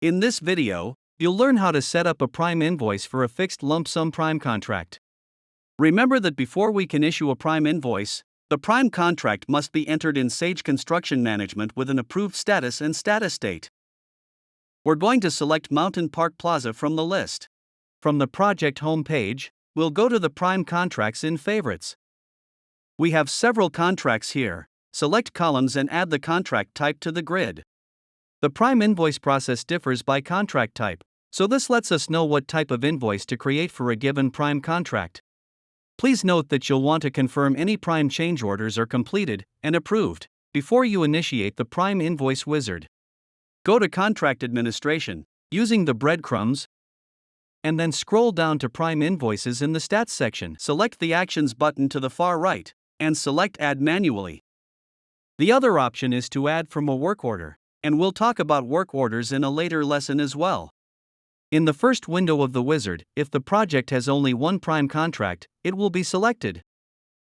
In this video, you'll learn how to set up a prime invoice for a fixed lump sum prime contract. Remember that before we can issue a prime invoice, the prime contract must be entered in Sage Construction Management with an approved status and status date. We're going to select Mountain Park Plaza from the list. From the project home page, we'll go to the prime contracts in Favorites. We have several contracts here. Select columns and add the contract type to the grid. The prime invoice process differs by contract type, so this lets us know what type of invoice to create for a given prime contract. Please note that you'll want to confirm any prime change orders are completed and approved before you initiate the prime invoice wizard. Go to Contract Administration, using the breadcrumbs, and then scroll down to Prime Invoices in the Stats section. Select the Actions button to the far right, and select Add Manually. The other option is to add from a work order, and we'll talk about work orders in a later lesson as well. In the first window of the wizard, if the project has only one prime contract, it will be selected.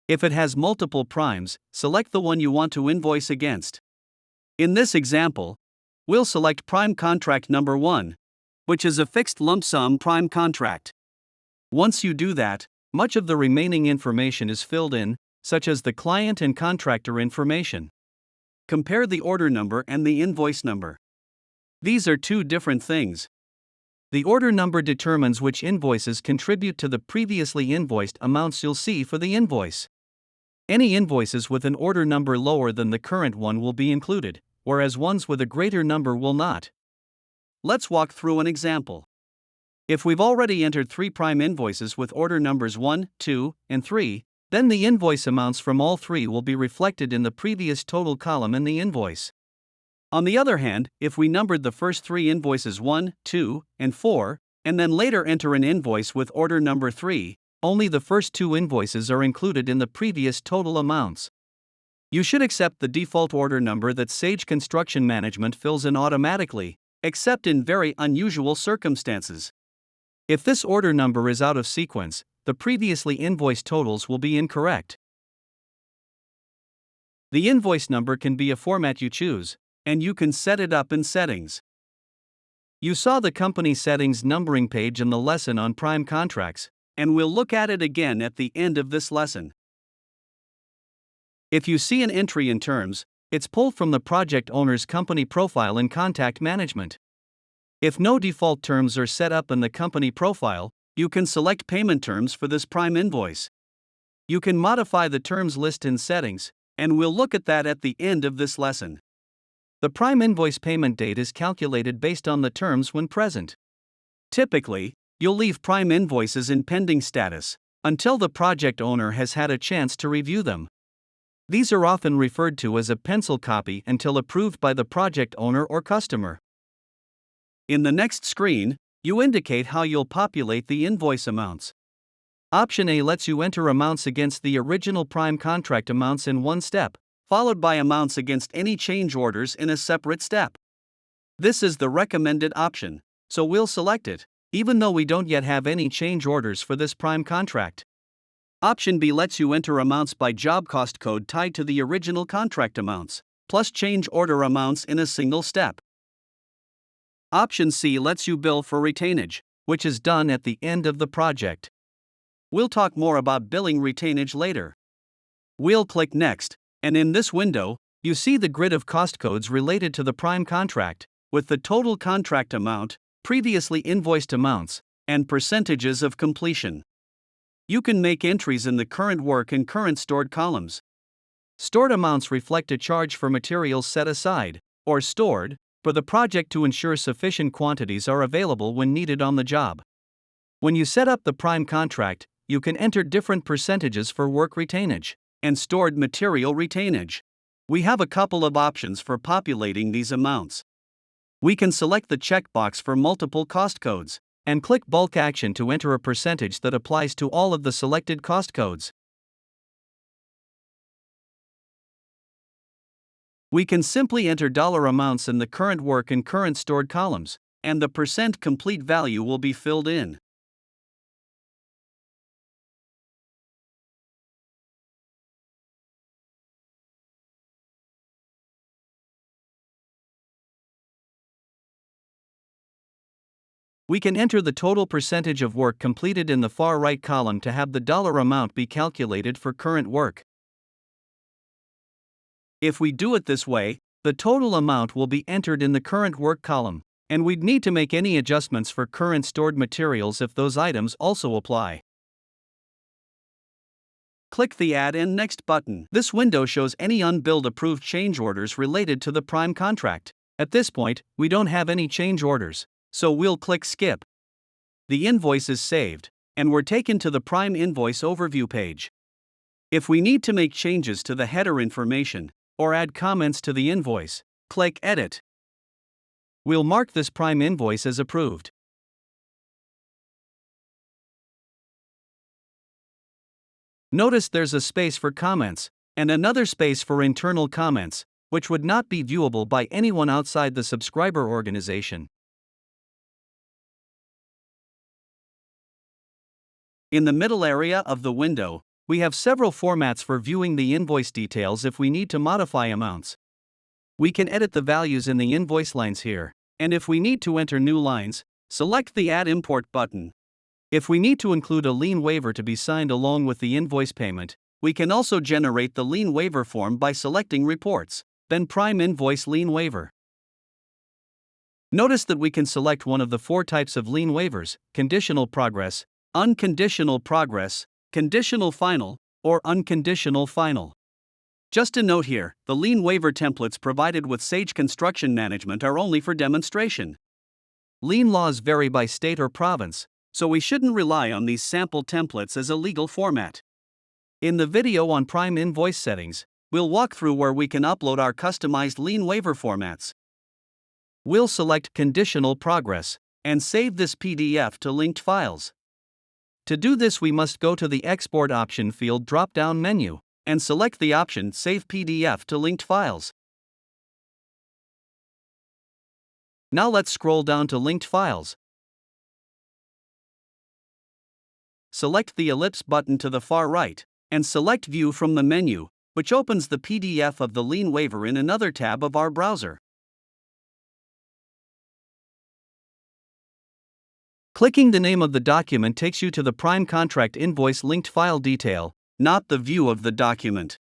If it has multiple primes, select the one you want to invoice against. In this example, we'll select prime contract number 1, which is a fixed lump sum prime contract. Once you do that, much of the remaining information is filled in, such as the client and contractor information. Compare the order number and the invoice number. These are two different things. The order number determines which invoices contribute to the previously invoiced amounts you'll see for the invoice. Any invoices with an order number lower than the current one will be included, whereas ones with a greater number will not. Let's walk through an example. If we've already entered 3 prime invoices with order numbers 1, 2, and 3, then the invoice amounts from all 3 will be reflected in the previous total column in the invoice. On the other hand, if we numbered the first 3 invoices 1, 2, and 4, and then later enter an invoice with order number 3, only the first 2 invoices are included in the previous total amounts. You should accept the default order number that Sage Construction Management fills in automatically, except in very unusual circumstances. If this order number is out of sequence, the previously invoiced totals will be incorrect. The invoice number can be a format you choose, and you can set it up in Settings. You saw the Company Settings numbering page in the lesson on prime contracts, and we'll look at it again at the end of this lesson. If you see an entry in Terms, it's pulled from the project owner's company profile in Contact Management. If no default terms are set up in the company profile, you can select payment terms for this prime invoice. You can modify the terms list in Settings, and we'll look at that at the end of this lesson. The prime invoice payment date is calculated based on the terms when present. Typically, you'll leave prime invoices in pending status until the project owner has had a chance to review them. These are often referred to as a pencil copy until approved by the project owner or customer. In the next screen, you indicate how you'll populate the invoice amounts. Option A lets you enter amounts against the original prime contract amounts in one step, followed by amounts against any change orders in a separate step. This is the recommended option, so we'll select it, even though we don't yet have any change orders for this prime contract. Option B lets you enter amounts by job cost code tied to the original contract amounts, plus change order amounts in a single step. Option C lets you bill for retainage, which is done at the end of the project. We'll talk more about billing retainage later. We'll click Next, and in this window, you see the grid of cost codes related to the prime contract, with the total contract amount, previously invoiced amounts, and percentages of completion. You can make entries in the current work and current stored columns. Stored amounts reflect a charge for materials set aside, or stored, for the project to ensure sufficient quantities are available when needed on the job. When you set up the prime contract, you can enter different percentages for work retainage and stored material retainage. We have a couple of options for populating these amounts. We can select the checkbox for multiple cost codes and click Bulk Action to enter a percentage that applies to all of the selected cost codes. We can simply enter dollar amounts in the current work and current stored columns, and the percent complete value will be filled in. We can enter the total percentage of work completed in the far right column to have the dollar amount be calculated for current work. If we do it this way, the total amount will be entered in the current work column, and we'd need to make any adjustments for current stored materials if those items also apply. Click the Add and Next button. This window shows any unbilled approved change orders related to the prime contract. At this point, we don't have any change orders, so we'll click Skip. The invoice is saved, and we're taken to the prime invoice overview page. If we need to make changes to the header information, or add comments to the invoice, click Edit. We'll mark this prime invoice as approved. Notice there's a space for comments, and another space for internal comments, which would not be viewable by anyone outside the subscriber organization. In the middle area of the window, we have several formats for viewing the invoice details if we need to modify amounts. We can edit the values in the invoice lines here, and if we need to enter new lines, select the Add Import button. If we need to include a lien waiver to be signed along with the invoice payment, we can also generate the lien waiver form by selecting Reports, then Prime Invoice Lien Waiver. Notice that we can select one of the 4 types of lien waivers: conditional progress, unconditional progress, conditional final, or unconditional final. Just a note here, the lien waiver templates provided with Sage Construction Management are only for demonstration. Lien laws vary by state or province, so we shouldn't rely on these sample templates as a legal format. In the video on Prime Invoice settings, we'll walk through where we can upload our customized lien waiver formats. We'll select Conditional Progress and save this PDF to linked files. To do this, we must go to the Export Option field drop-down menu and select the option Save PDF to Linked Files. Now let's scroll down to Linked Files. Select the ellipse button to the far right and select View from the menu, which opens the PDF of the lien waiver in another tab of our browser. Clicking the name of the document takes you to the prime contract invoice linked file detail, not the view of the document.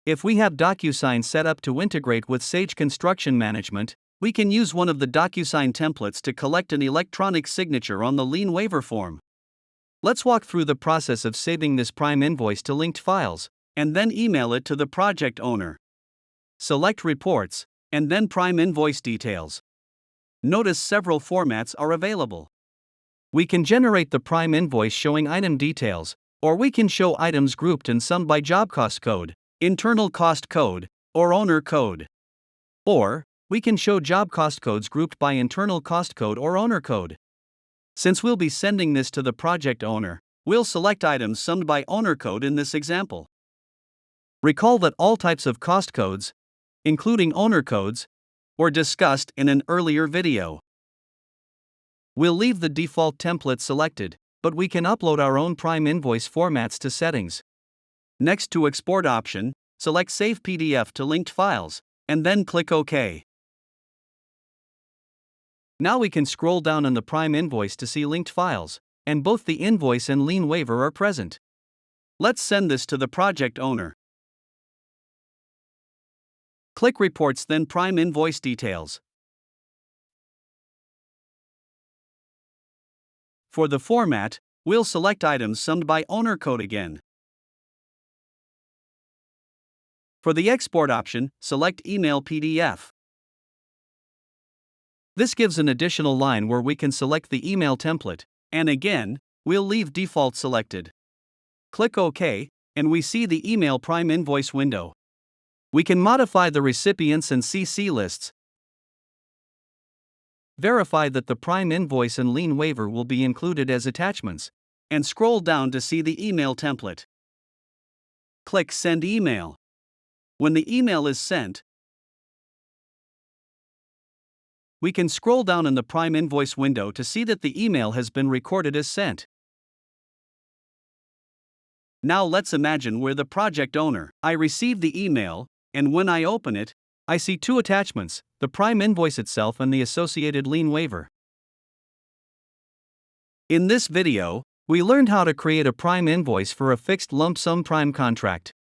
If we have DocuSign set up to integrate with Sage Construction Management, we can use one of the DocuSign templates to collect an electronic signature on the lien waiver form. Let's walk through the process of saving this prime invoice to linked files, and then email it to the project owner. Select Reports, and then Prime Invoice Details. Notice several formats are available. We can generate the prime invoice showing item details, or we can show items grouped and summed by job cost code, internal cost code, or owner code. Or, we can show job cost codes grouped by internal cost code or owner code. Since we'll be sending this to the project owner, we'll select items summed by owner code in this example. Recall that all types of cost codes, including owner codes, were discussed in an earlier video. We'll leave the default template selected, but we can upload our own prime invoice formats to settings. Next to Export option, select Save PDF to linked files, and then click OK. Now we can scroll down on the prime invoice to see linked files, and both the invoice and lien waiver are present. Let's send this to the project owner. Click Reports, then Prime Invoice Details. For the format, we'll select items summed by owner code again. For the export option, select Email PDF. This gives an additional line where we can select the email template, and again, we'll leave default selected. Click OK, and we see the Email Prime Invoice window. We can modify the recipients and CC lists. Verify that the prime invoice and lien waiver will be included as attachments, and scroll down to see the email template. Click Send Email. When the email is sent, we can scroll down in the prime invoice window to see that the email has been recorded as sent. Now let's imagine we're the project owner. I receive the email, and when I open it, I see 2 attachments, the prime invoice itself and the associated lien waiver. In this video, we learned how to create a prime invoice for a fixed lump sum prime contract.